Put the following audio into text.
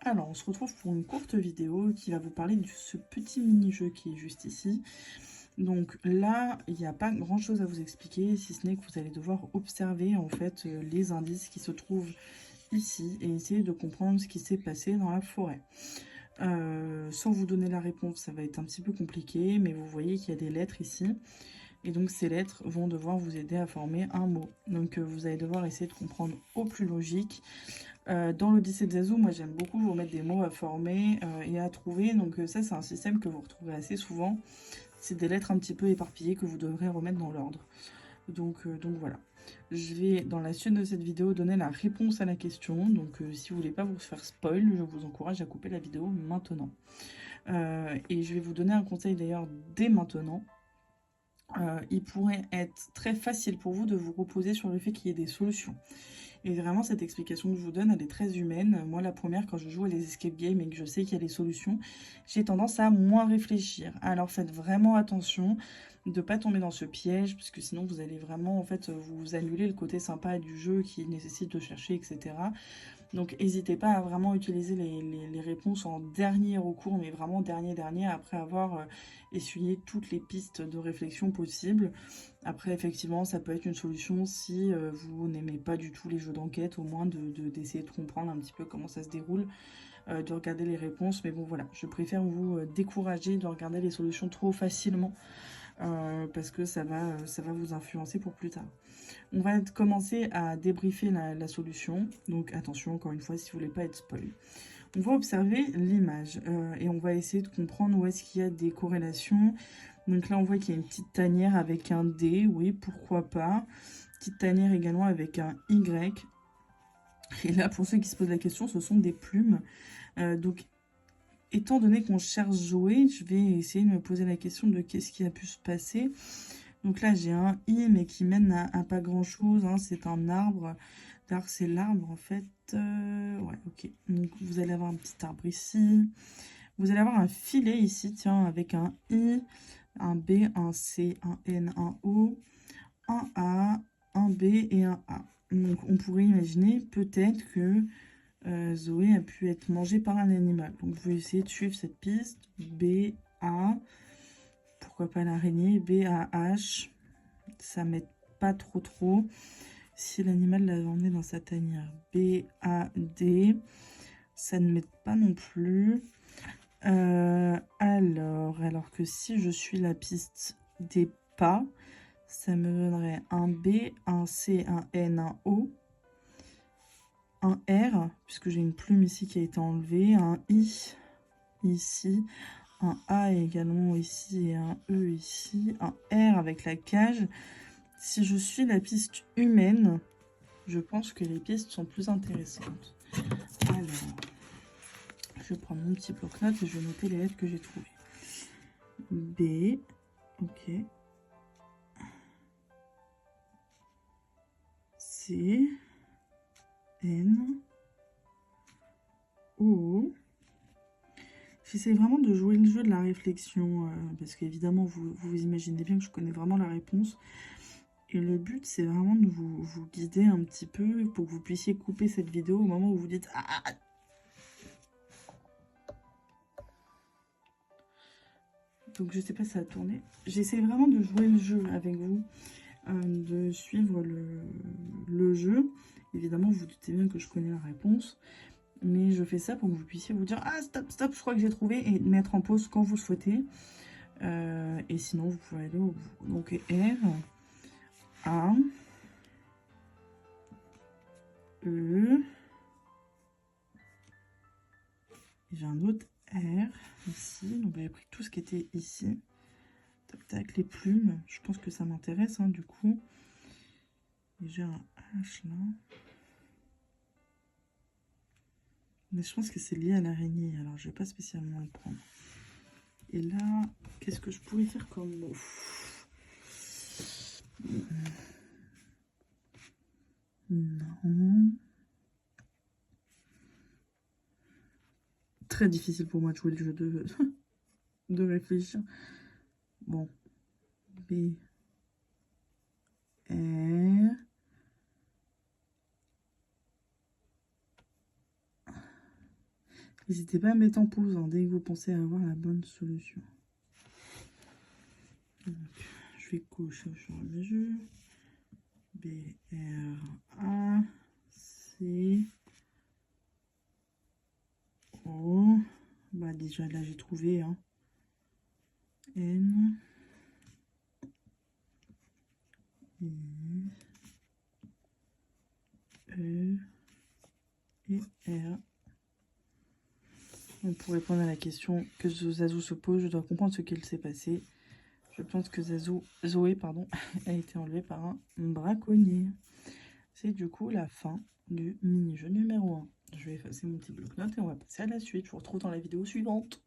Alors, on se retrouve pour une courte vidéo qui va vous parler de ce petit mini-jeu qui est juste ici. Donc là, il n'y a pas grand-chose à vous expliquer, si ce n'est que vous allez devoir observer en fait les indices qui se trouvent ici et essayer de comprendre ce qui s'est passé dans la forêt. Sans vous donner la réponse, ça va être un petit peu compliqué, mais vous voyez qu'il y a des lettres ici. Et donc ces lettres vont devoir vous aider à former un mot. Donc vous allez devoir essayer de comprendre au plus logique. Dans l'Odyssée de Zazu, moi j'aime beaucoup vous mettre des mots à former et à trouver. Donc ça c'est un système que vous retrouverez assez souvent. C'est des lettres un petit peu éparpillées que vous devrez remettre dans l'ordre. Donc voilà. Je vais dans la suite de cette vidéo donner la réponse à la question. Donc si vous voulez pas vous faire spoil, je vous encourage à couper la vidéo maintenant. Et je vais vous donner un conseil d'ailleurs dès maintenant. Il pourrait être très facile pour vous de vous reposer sur le fait qu'il y ait des solutions. Et vraiment, cette explication que je vous donne, elle est très humaine. Moi, la première, quand je joue à des escape games et que je sais qu'il y a des solutions, j'ai tendance à moins réfléchir. Alors faites vraiment attention de ne pas tomber dans ce piège, parce que sinon vous allez vraiment en fait vous annuler le côté sympa du jeu qui nécessite de chercher, etc. Donc n'hésitez pas à vraiment utiliser les réponses en dernier recours, mais vraiment dernier, après avoir essuyé toutes les pistes de réflexion possibles. Après, effectivement, ça peut être une solution si vous n'aimez pas du tout les jeux d'enquête, au moins d'essayer de comprendre un petit peu comment ça se déroule, de regarder les réponses. Mais bon, voilà, je préfère vous décourager de regarder les solutions trop facilement, parce que ça va vous influencer pour plus tard. On va commencer à débriefer la solution. Donc attention, encore une fois, si vous voulez pas être spoil. On va observer l'image et on va essayer de comprendre où est-ce qu'il y a des corrélations. Donc là, on voit qu'il y a une petite tanière avec un D, oui, pourquoi pas. Petite tanière également avec un Y. Et là, pour ceux qui se posent la question, ce sont des plumes. Donc, étant donné qu'on cherche Zoé, je vais essayer de me poser la question de qu'est-ce qui a pu se passer. Donc là, j'ai un I, mais qui mène à pas grand-chose. Hein. C'est un arbre. D'ailleurs, c'est l'arbre, en fait. Ouais, ok. Donc, vous allez avoir un petit arbre ici. Vous allez avoir un filet ici, tiens, avec un I, un B, un C, un N, un O, un A, un B et un A. Donc, on pourrait imaginer peut-être que Zoé a pu être mangée par un animal. Donc, je vais essayer de suivre cette piste. B, A, pourquoi pas l'araignée, B, A, H. Ça m'aide pas trop. Si l'animal l'avait emmené dans sa tanière, B, A, D, ça ne m'aide pas non plus. Alors que si je suis la piste des pas, ça me donnerait un B, un C, un N, un O, un R, puisque j'ai une plume ici qui a été enlevée, un I ici, un A également ici et un E ici, un R avec la cage. Si je suis la piste humaine, je pense que les pistes sont plus intéressantes. Alors, je vais prendre mon petit bloc-notes et je vais noter les lettres que j'ai trouvées. B, ok. C, N, O. J'essaie vraiment de jouer le jeu de la réflexion, parce qu'évidemment, vous imaginez bien que je connais vraiment la réponse. Et le but, c'est vraiment de vous guider un petit peu pour que vous puissiez couper cette vidéo au moment où vous dites « Ah !» Donc, je sais pas si ça a tourné. J'essaie vraiment de jouer le jeu avec vous, de suivre le jeu. Évidemment, vous doutez bien que je connais la réponse. Mais je fais ça pour que vous puissiez vous dire « Ah, stop, je crois que j'ai trouvé » et mettre en pause quand vous le souhaitez. Et sinon, vous pouvez aller au bout. Donc, R, A, E. J'ai un autre R ici. Donc, j'avais pris tout ce qui était ici. Tac, tac, les plumes. Je pense que ça m'intéresse, hein, du coup. Et j'ai un H là. Mais je pense que c'est lié à l'araignée. Alors, je vais pas spécialement le prendre. Et là, qu'est-ce que je pourrais faire comme mot? Non. Très difficile pour moi de jouer le jeu de réfléchir. Bon. B. R. N'hésitez pas à mettre en pause hein, dès que vous pensez avoir la bonne solution. Donc, je vais cocher au fur et à mesure. B, R, A, C, O. Bah déjà là j'ai trouvé hein. N, I, E et R. Donc, pour répondre à la question que Zazou se pose, je dois comprendre ce qu'il s'est passé. Je pense que Zoé a été enlevée par un braconnier. C'est du coup la fin du mini-jeu numéro 1. Je vais effacer mon petit bloc-notes et on va passer à la suite. Je vous retrouve dans la vidéo suivante.